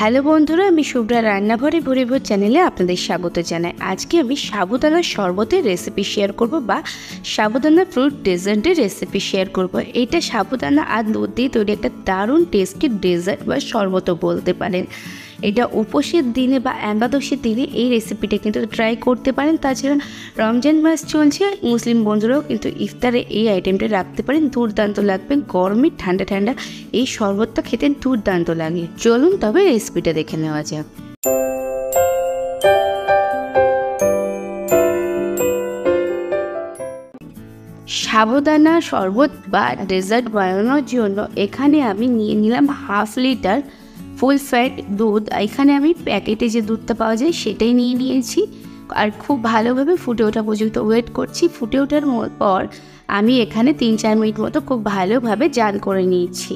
Hello বন্ধুরা, আমি শুভ্রা রান্নাঘরে ভরে ভরে চ্যানেলে আপনাদের স্বাগত জানাই। আজকে আমি সাবুদানার শরবতের রেসিপি শেয়ার করব বা সাবুদানা ফ্রুট ডেজার্টের রেসিপি শেয়ার করব। এটা সাবুদানা আর দুধ দিয়ে তৈরি একটা দারুণ টেস্টি ডেজার্ট বা শরবতও বলতে পারেন। এটা উপোসের দিনে বা একাদশীর দিনে এই রেসিপিটা কিন্তু ট্রাই করতে পারেন। তাছাড়া রমজান মাস চলছে, মুসলিম বন্ধুরাও কিন্তু ইফতারে এই আইটেমটা রাখতে পারেন। দুর্দান্ত লাগবে, গরমে ঠান্ডা ঠান্ডা এই শরবতটা খেতে দুর্দান্ত লাগে। চলুন তবে রেসিপিটা দেখে নেওয়া যাক। সাবুদানা শরবত বা ডেজার্ট বানানোর জন্য এখানে আমি নিয়ে নিলাম হাফ লিটার ফুল ফ্যাট দুধ। এখানে আমি প্যাকেটে যে দুধটা পাওয়া যায় সেটাই নিয়ে নিয়েছি আর খুব ভালোভাবে ফুটে ওঠা পর্যন্ত ওয়েট করছি। ফুটে ওঠার পর আমি এখানে 3-4 মিনিট মতো খুব ভালোভাবে জাল করে নিয়েছি।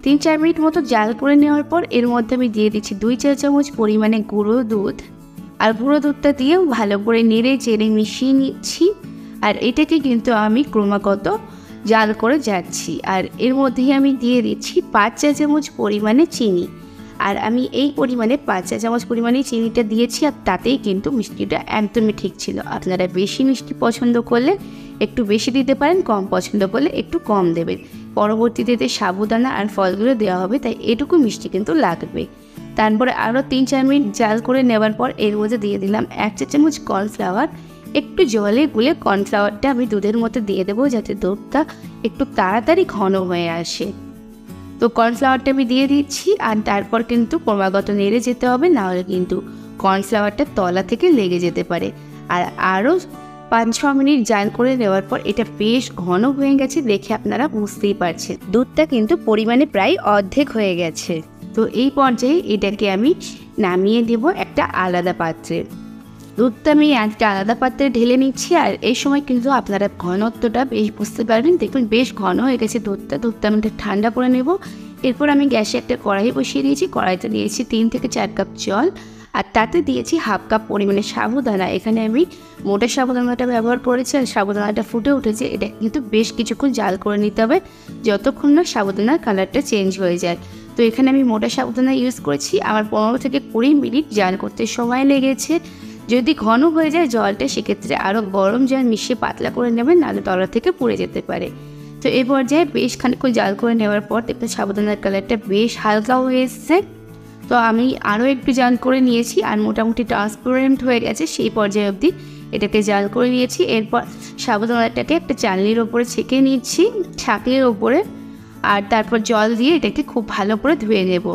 3-4 মিনিট মতো জাল করে নেওয়ার পর এর মধ্যে আমি দিয়ে দিচ্ছি 2 চা চামচ পরিমাণে গুঁড়ো দুধ। আর গুঁড়ো দুধটা দিয়েও ভালো করে নেড়ে চেড়ে মিশিয়ে নিচ্ছি। আর এটাকে কিন্তু আমি ক্রমাগত জাল করে যাচ্ছি। আর এর মধ্যেই আমি দিয়ে দিচ্ছি 5 চা চামচ পরিমাণে চিনি। আর আমি এই পরিমাণে 5 চা চামচ পরিমাণে চিনিটা দিয়েছি, আর তাতেই কিন্তু মিষ্টিটা একদমই ঠিক ছিল। আপনারা বেশি মিষ্টি পছন্দ করলে একটু বেশি দিতে পারেন, কম পছন্দ করলে একটু কম দেবেন। পরবর্তীতে সাবুদানা আর ফলগুলো দেওয়া হবে, তাই এটুকু মিষ্টি কিন্তু লাগবে। তারপরে আরও 3-4 মিনিট জাল করে নেওয়ার পর এর মধ্যে দিয়ে দিলাম 1 চা চামচ কর্নফ্লাওয়ার। একটু জলে গুলে কর্নফ্লাওয়ারটা আমি দুধের মধ্যে দিয়ে দেবো, যাতে দুধটা একটু তাড়াতাড়ি ঘন হয়ে আসে। তো কর্নফ্লাওয়ারটা আমি দিয়ে দিচ্ছি, আর তারপর কিন্তু ক্রমাগত নেড়ে যেতে হবে, নাহলে কিন্তু কর্নফ্লাওয়ারটা তলা থেকে লেগে যেতে পারে। আর আরও 5-6 মিনিট জাল করে নেওয়ার পর এটা বেশ ঘন হয়ে গেছে, দেখে আপনারা বুঝতেই পারছেন। দুধটা কিন্তু পরিমাণে প্রায় অর্ধেক হয়ে গেছে। তো এই পর্যায়ে এটাকে আমি নামিয়ে দেব একটা আলাদা পাত্রে। দুধটা আমি একটা আলাদা পাত্রে ঢেলে নিচ্ছি। আর এই সময় কিন্তু আপনারা ঘনত্বটা বেশ বুঝতে পারবেন। দেখুন বেশ ঘন হয়ে গেছে দুধটা আমি ঠান্ডা করে নেব। এরপর আমি গ্যাসে একটা কড়াই বসিয়ে দিয়েছি। কড়াইতে দিয়েছি 3 থেকে 4 কাপ জল, আর তাতে দিয়েছি হাফ কাপ পরিমাণে সাবুদানা। এখানে আমি মোটা সাবুদানাটা ব্যবহার করেছি। আর সাবুদানাটা ফুটে উঠেছে, এটা কিন্তু বেশ কিছুক্ষণ জাল করে নিতে হবে, যতক্ষণ না সাবুদানার কালারটা চেঞ্জ হয়ে যায়। তো এখানে আমি মোটা সাবুদানা ইউজ করেছি। আমার 15 থেকে 20 মিনিট জাল করতে সময় লেগেছে। যদি ঘন হয়ে যায় জলটা, সেক্ষেত্রে আরও গরম জল মিশিয়ে পাতলা করে নেবেন, নাহলে তলা থেকে পুড়ে যেতে পারে। তো এই পর্যায়ে বেশ খানিকক্ষণ জাল করে নেওয়ার পর দেখতে সাবুদানার কালারটা বেশ হালকা হয়ে এসছে। তো আমি আরও একটু জাল করে নিয়েছি, আর মোটামুটি ট্রান্সপারেন্ট হয়ে গেছে সেই পর্যায়ে অবধি এটাকে জাল করে নিয়েছি। এরপর সাবুদানাটাকে একটা চালনির ওপরে ছেঁকে নিচ্ছি, ছাঁকনির ওপরে, আর তারপর জল দিয়ে এটাকে খুব ভালো করে ধুয়ে নেব।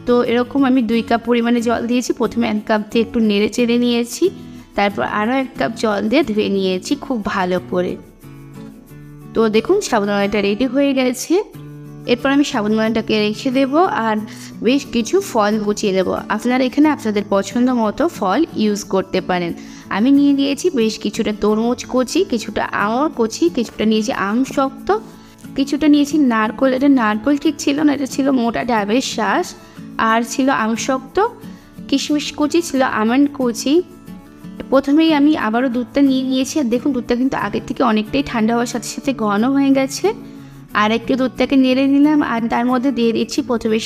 তো এরকম আমি 2 কাপ পরিমাণে জল দিয়েছি। প্রথমে 1 কাপ দিয়ে একটু নেড়ে চেড়ে নিয়েছি, তারপর আরও 1 কাপ জল দিয়ে ধুয়ে নিয়েছি খুব ভালো করে। তো দেখুন সাবুদানাটা রেডি হয়ে গেছে। এরপর আমি সাবুদানাটাকে রেখে দেব, আর বেশ কিছু ফল কুচিয়ে দেবো। আপনারা এখানে আপনাদের পছন্দ মতো ফল ইউজ করতে পারেন। আমি নিয়ে নিয়েছি বেশ কিছুটা তরমুজ কচি, কিছুটা আঙুর কচি, কিছুটা নিয়েছি আম শক্ত, কিছুটা নিয়েছি নারকোল। এটা নারকোল ঠিক ছিল না, এটা ছিল মোটা ডাবের শাঁস, আর ছিল আম শক্ত, কিশমিশ কুচি ছিল, আমন্ড কুচি। প্রথমেই আমি আবারও দুধটা নিয়ে নিয়েছি। আর দেখুন দুধটা কিন্তু আগের থেকে অনেকটাই ঠান্ডা হওয়ার সাথে সাথে ঘন হয়ে গেছে। আর একটু দুধটাকে নেড়ে নিলাম, আর তার মধ্যে দিয়ে দিচ্ছি প্রথমে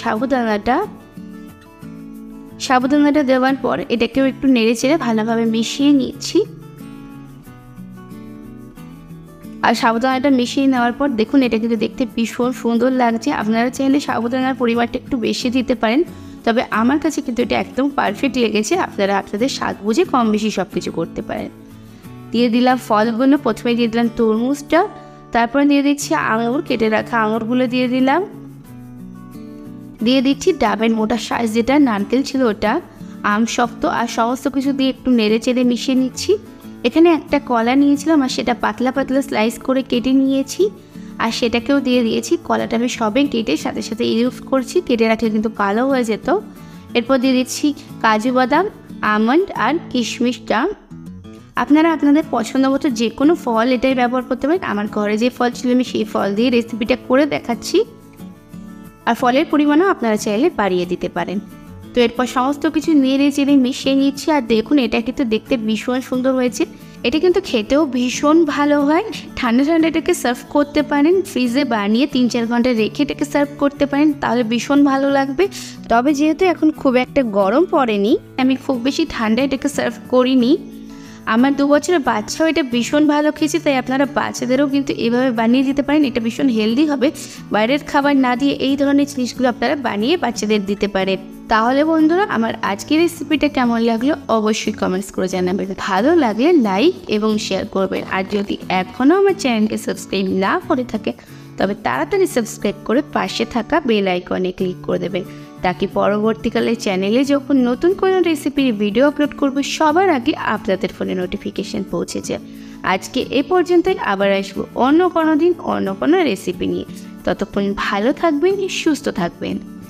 সাবুদানাটা দেওয়ার পর এটাকেও একটু নেড়ে চেড়ে ভালোভাবে মিশিয়ে নিচ্ছি। আর সাবুদানাটা মিশিয়ে নেওয়ার পর দেখুন এটা কিন্তু দেখতে ভীষণ সুন্দর লাগছে। আপনারা চাইলে সাবুদানার পরিমাণটা একটু বেশি দিতে পারেন, তবে আমার কাছে কিন্তু এটা একদম পারফেক্ট লেগেছে। আপনারা আপনাদের স্বাদ বুঝে কম বেশি সব কিছু করতে পারেন। দিয়ে দিলাম ফলগুলো। প্রথমে দিয়ে দিলাম তরমুজটা, তারপরে দিয়ে দিচ্ছি আঙুর, কেটে রাখা আঙুরগুলো দিয়ে দিলাম। দিয়ে দিচ্ছি ডাবের মোটা শাঁস, যেটা নারকেল ছিল ওটা, আম শক্ত, আর সমস্ত কিছু দিয়ে একটু নেড়ে চেড়ে মিশিয়ে নিচ্ছি। এখানে একটা কলা নিয়েছিলাম, আর সেটা পাতলা পাতলা স্লাইস করে কেটে নিয়েছি, আর সেটাকেও দিয়ে দিয়েছি। কলাটা আমি সবে কেটে সাথে সাথে ইউজ করছি, কেটে রাখলে কিন্তু কালো হয়ে যেত। এরপর দিয়ে দিচ্ছি কাজু বাদাম, আমন্ড আর কিশমিশটা। আপনারা আপনাদের পছন্দ মতো যে কোনো ফল এটাই ব্যবহার করতে পারেন। আমার ঘরে যে ফল ছিল আমি সেই ফল দিয়ে রেসিপিটা করে দেখাচ্ছি, আর ফলের পরিমাণও আপনারা চাইলে বাড়িয়ে দিতে পারেন। তো এরপর সমস্ত কিছু নেড়ে চেড়ে মিশিয়ে নিচ্ছি। আর দেখুন এটা কিন্তু দেখতে ভীষণ সুন্দর হয়েছে। এটা কিন্তু খেতেও ভীষণ ভালো হয়। ঠান্ডা ঠান্ডা এটাকে সার্ভ করতে পারেন, ফ্রিজে বানিয়ে 3-4 ঘন্টা রেখে এটাকে সার্ভ করতে পারেন, তাহলে ভীষণ ভালো লাগবে। তো তবে যেহেতু এখন খুব একটা গরম পড়েনি, আমি খুব বেশি ঠান্ডা এটাকে সার্ভ করিনি। আমার 2 বছরের বাচ্চাও এটা ভীষণ ভালো খেয়েছে, তাই আপনারা বাচ্চাদেরও কিন্তু এভাবে বানিয়ে দিতে পারেন। এটা ভীষণ হেলদি হবে। বাইরের খাবার না দিয়ে এই ধরনের জিনিসগুলো আপনারা বানিয়ে বাচ্চাদের দিতে পারেন। তাহলে বন্ধুরা, আমার আজকের রেসিপিটা কেমন লাগলো অবশ্যই কমেন্টস করে জানাবেন। ভালো লাগলে লাইক এবং শেয়ার করবেন। আর যদি এখনও আমার চ্যানেলকে সাবস্ক্রাইব না করে থাকে তবে তাড়াতাড়ি সাবস্ক্রাইব করে পাশে থাকা বেল আইকনে ক্লিক করে দেবেন, তাকে পরবর্তীকালে চ্যানেলে যখন নতুন কোনো রেসিপির ভিডিও আপলোড করব সবার আগে আপনাদের ফোনে নোটিফিকেশান পৌঁছে যায়। আজকে এ পর্যন্তই, আবার আসবো অন্য কোনো দিন অন্য কোনো রেসিপি নিয়ে। ততক্ষণ ভালো থাকবেন, সুস্থ থাকবেন।